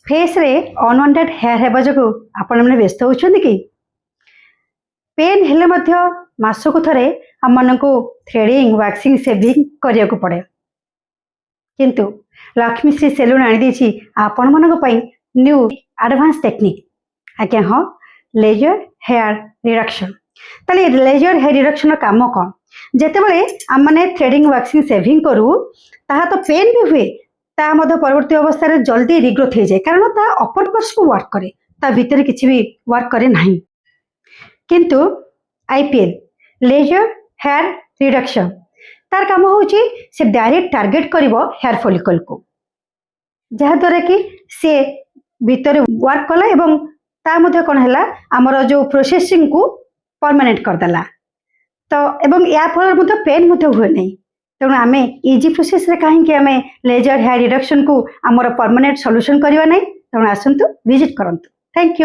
Face रे unwanted hair हेबा जो आपण मैंने व्यस्त होती कि पेन हेले मध्य मासकु थरे आम को थ्रेडिंग वैक्सिंग सेविंग करिया को पड़े किंतु लक्ष्मीश्री सेलून आनी आपण मान न्यू एडवांस टेक्निक आज्ञा हाँ लेजर हेयर रिडक्शन ताले लेजर हेयर रिडक्शन काम कौन जिते आम मैंने थ्रेडिंग वैक्सिंग सेविंग करूँ ता तो पेन भी हुए ता मध्य परवर्ती अवस्था जल्दी रिग्रोथ हो जाए कारण ता अपर पर्स को वर्क करे ता भीतर किसी भी वर्क करे नहीं किंतु आईपीएल लेजर हेयर रिडक्शन तार काम होची से डायरेक्ट टार्गेट करिवो हेयर फॉलिकल को जहा द्वारा कि से भीतर वर्क कला एवं ता मध्य कौन है आमर जो प्रोसेसिंग को परमानेंट करदेला तो एवं या फल पेन हुए नहीं तेणु आम इजी प्रोसेस रे कहीं आम लेजर हेयर रिडक्शन को आमर परमानेंट सॉल्यूशन करवा नहीं तेणु आसतु विजिट करंतु थैंक यू।